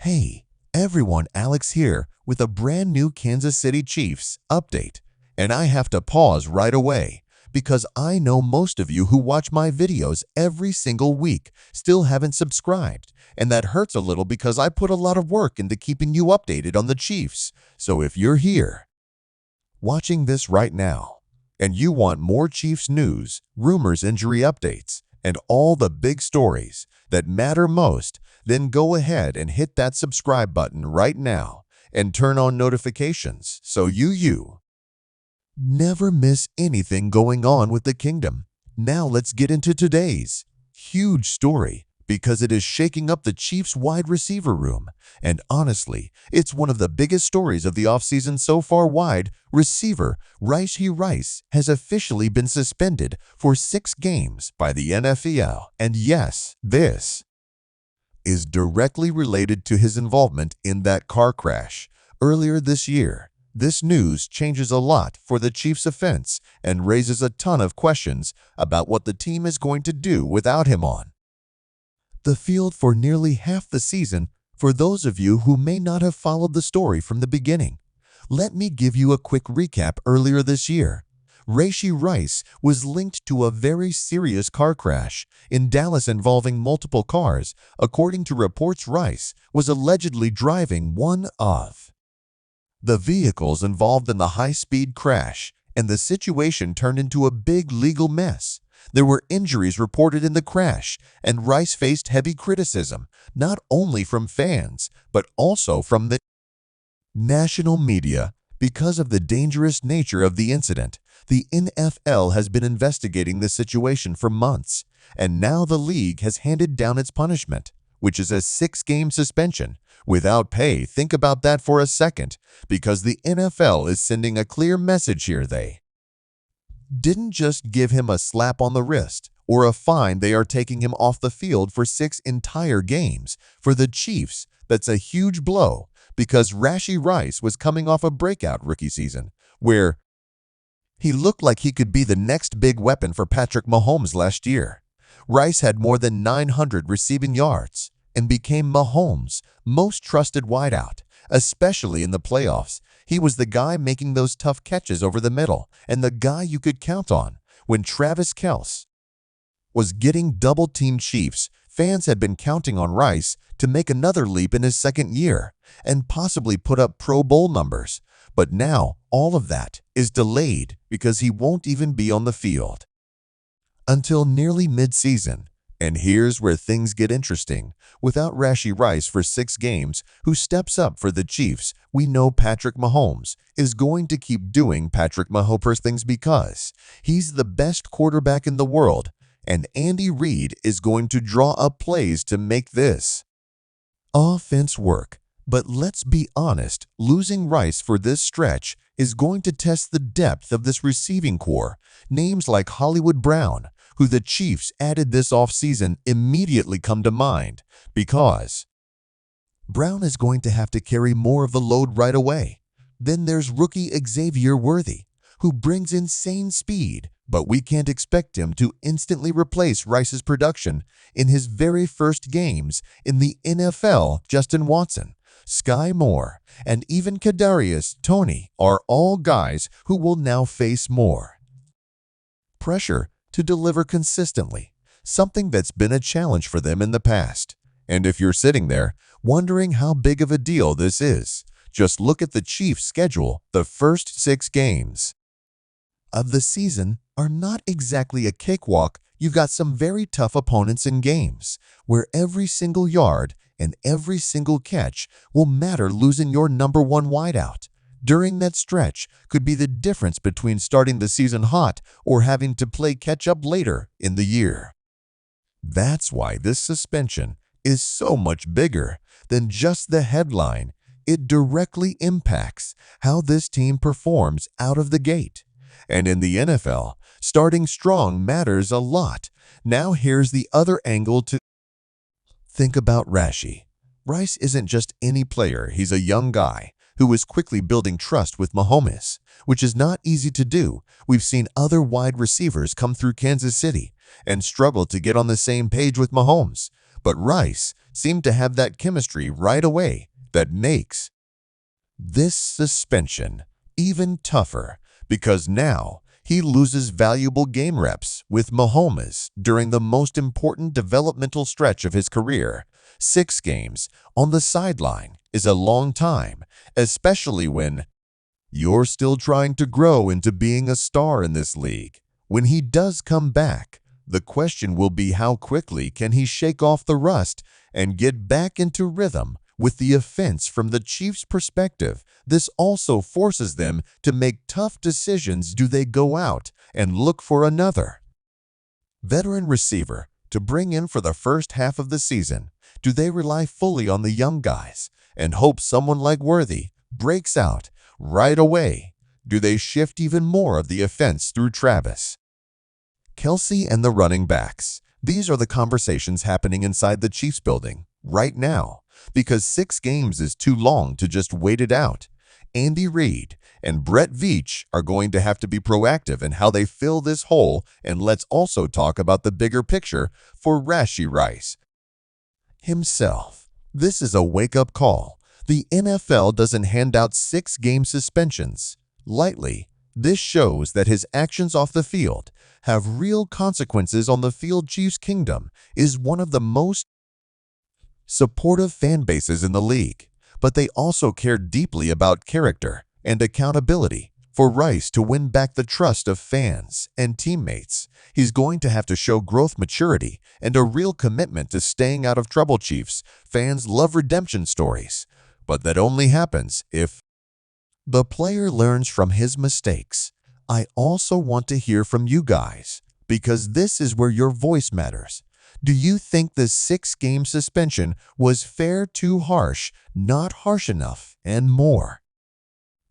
Hey, everyone, Alex here with a brand new Kansas City Chiefs update. And I have to pause right away because I know most of you who watch my videos every single week still haven't subscribed. And that hurts a little because I put a lot of work into keeping you updated on the Chiefs. So if you're here watching this right now and you want more Chiefs news, rumors, injury updates, and all the big stories that matter most, then go ahead and hit that subscribe button right now and turn on notifications so you never miss anything going on with the kingdom. Now let's get into today's huge story because it is shaking up the Chiefs wide receiver room. And honestly, it's one of the biggest stories of the offseason so far. Wide receiver Rashee Rice has officially been suspended for 6 games by the NFL. And yes, this is directly related to his involvement in that car crash earlier this year. This news changes a lot for the Chiefs' offense and raises a ton of questions about what the team is going to do without him on the field for nearly half the season. For those of you who may not have followed the story from the beginning, let me give you a quick recap. Earlier this year, Rashee Rice was linked to a very serious car crash in Dallas involving multiple cars. According to reports, Rice was allegedly driving one of the vehicles involved in the high-speed crash, and the situation turned into a big legal mess. There were injuries reported in the crash, and Rice faced heavy criticism, not only from fans, but also from the national media. Because of the dangerous nature of the incident, the NFL has been investigating the situation for months, and now the league has handed down its punishment, which is a 6-game suspension without pay. Think about that for a second, because the NFL is sending a clear message here. They didn't just give him a slap on the wrist or a fine. They are taking him off the field for 6 entire games. For the Chiefs, that's a huge blow, because Rashee Rice was coming off a breakout rookie season where he looked like he could be the next big weapon for Patrick Mahomes last year. Rice had more than 900 receiving yards and became Mahomes' most trusted wideout, especially in the playoffs. He was the guy making those tough catches over the middle and the guy you could count on when Travis Kelce was getting double-teamed. Chiefs fans had been counting on Rice to make another leap in his second year and possibly put up Pro Bowl numbers. But now all of that is delayed because he won't even be on the field until nearly mid-season. And here's where things get interesting. Without Rashee Rice for 6 games, who steps up for the Chiefs? We know Patrick Mahomes is going to keep doing Patrick Mahomes things because he's the best quarterback in the world, and Andy Reid is going to draw up plays to make this offense work. But let's be honest, losing Rice for this stretch is going to test the depth of this receiving core. Names like Hollywood Brown, who the Chiefs added this offseason, immediately come to mind because Brown is going to have to carry more of the load right away. Then there's rookie Xavier Worthy, who brings insane speed, but we can't expect him to instantly replace Rice's production in his very first games in the NFL. Justin Watson, Sky Moore, and even Kadarius Toney are all guys who will now face more pressure to deliver consistently, something that's been a challenge for them in the past. And if you're sitting there wondering how big of a deal this is, just look at the Chiefs' schedule. The first 6 games of the season are not exactly a cakewalk. You've got some very tough opponents in games where every single yard and every single catch will matter. Losing your #1 wideout during that stretch could be the difference between starting the season hot or having to play catch-up later in the year. That's why this suspension is so much bigger than just the headline. It directly impacts how this team performs out of the gate. And in the NFL, starting strong matters a lot. Now here's the other angle to think about. Rashee Rice isn't just any player. He's a young guy who is quickly building trust with Mahomes, which is not easy to do. We've seen other wide receivers come through Kansas City and struggle to get on the same page with Mahomes. But Rice seem to have that chemistry right away that makes this suspension even tougher, because now he loses valuable game reps with Mahomes during the most important developmental stretch of his career. 6 games on the sideline is a long time, especially when you're still trying to grow into being a star in this league. When he does come back, the question will be how quickly can he shake off the rust and get back into rhythm with the offense. From the Chiefs' perspective, this also forces them to make tough decisions. Do they go out and look for another veteran receiver to bring in for the first half of the season? Do they rely fully on the young guys and hope someone like Worthy breaks out right away? Do they shift even more of the offense through Travis Kelce and the running backs? These are the conversations happening inside the Chiefs building right now, because 6 games is too long to just wait it out. Andy Reid and Brett Veach are going to have to be proactive in how they fill this hole, and let's also talk about the bigger picture for Rashee Rice himself. This is a wake-up call. The NFL doesn't hand out 6-game suspensions lightly. This shows that his actions off the field have real consequences on the field. Chiefs Kingdom is one of the most supportive fan bases in the league, but they also care deeply about character and accountability. For Rice to win back the trust of fans and teammates, he's going to have to show growth, maturity, and a real commitment to staying out of trouble. Chiefs fans love redemption stories, but that only happens if the player learns from his mistakes. I also want to hear from you guys, because this is where your voice matters. Do you think the 6-game suspension was fair, too harsh, not harsh enough, and more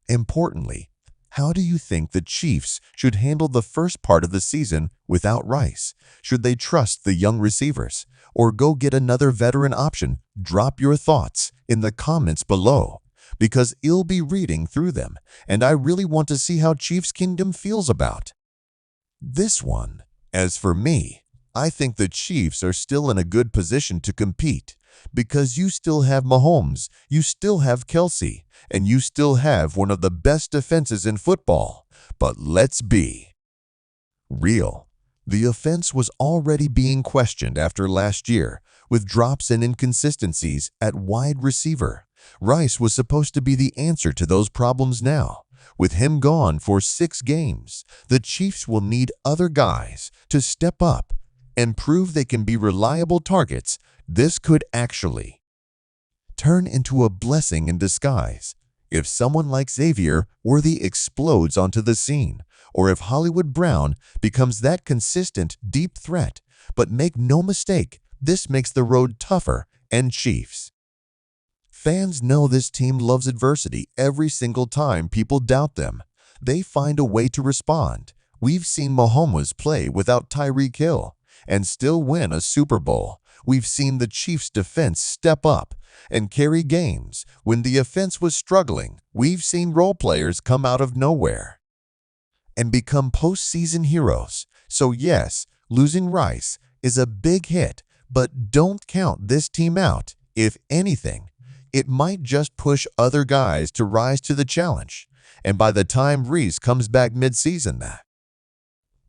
importantly, how do you think the Chiefs should handle the first part of the season without Rice? Should they trust the young receivers or go get another veteran option? Drop your thoughts in the comments below, because I'll be reading through them, and I really want to see how Chiefs Kingdom feels about this one. As for me, I think the Chiefs are still in a good position to compete, because you still have Mahomes, you still have Kelce, and you still have one of the best defenses in football. But let's be real. The offense was already being questioned after last year, with drops and inconsistencies at wide receiver. Rice was supposed to be the answer to those problems now. With him gone for 6 games, the Chiefs will need other guys to step up and prove they can be reliable targets. This could actually turn into a blessing in disguise if someone like Xavier Worthy explodes onto the scene, or if Hollywood Brown becomes that consistent, deep threat. But make no mistake, this makes the road tougher, and Chiefs fans know this team loves adversity. Every single time people doubt them, they find a way to respond. We've seen Mahomes play without Tyreek Hill and still win a Super Bowl. We've seen the Chiefs' defense step up and carry games when the offense was struggling. We've seen role players come out of nowhere and become postseason heroes. So yes, losing Rice is a big hit, but don't count this team out. If anything, it might just push other guys to rise to the challenge. And by the time Reese comes back mid-season, the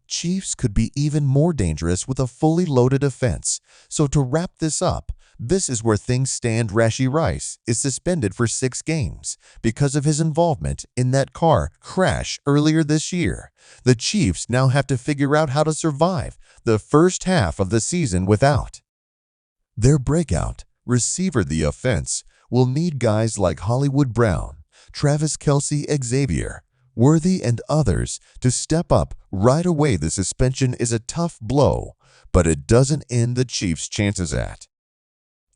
Chiefs could be even more dangerous with a fully loaded offense. So to wrap this up, this is where things stand. Rashee Rice is suspended for 6 games because of his involvement in that car crash earlier this year. The Chiefs now have to figure out how to survive the first half of the season without their breakout receiver. The offense will need guys like Hollywood Brown, Travis Kelce, Xavier Worthy, and others to step up right away. The suspension is a tough blow, but it doesn't end the Chiefs' chances at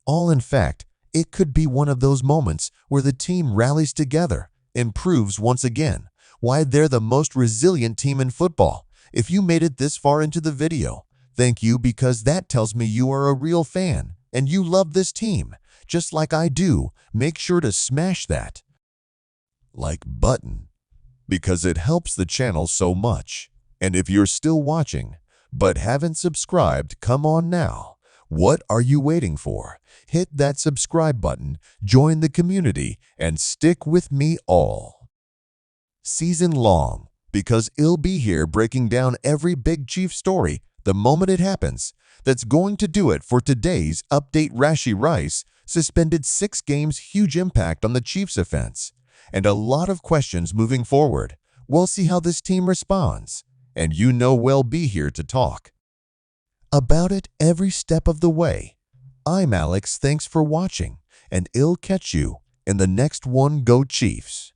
all. In fact, it could be one of those moments where the team rallies together and proves once again why they're the most resilient team in football. If you made it this far into the video, thank you, because that tells me you are a real fan and you love this team just like I do. Make sure to smash that like button, because it helps the channel so much. And if you're still watching but haven't subscribed, come on now. What are you waiting for? Hit that subscribe button, join the community, and stick with me all season long, because I'll be here breaking down every big Chief story the moment it happens. That's going to do it for today's update. Rashee Rice suspended 6 games, huge impact on the Chiefs' offense, and a lot of questions moving forward. We'll see how this team responds, and we'll be here to talk about it every step of the way. I'm Alex, thanks for watching, and I'll catch you in the next one. Go Chiefs!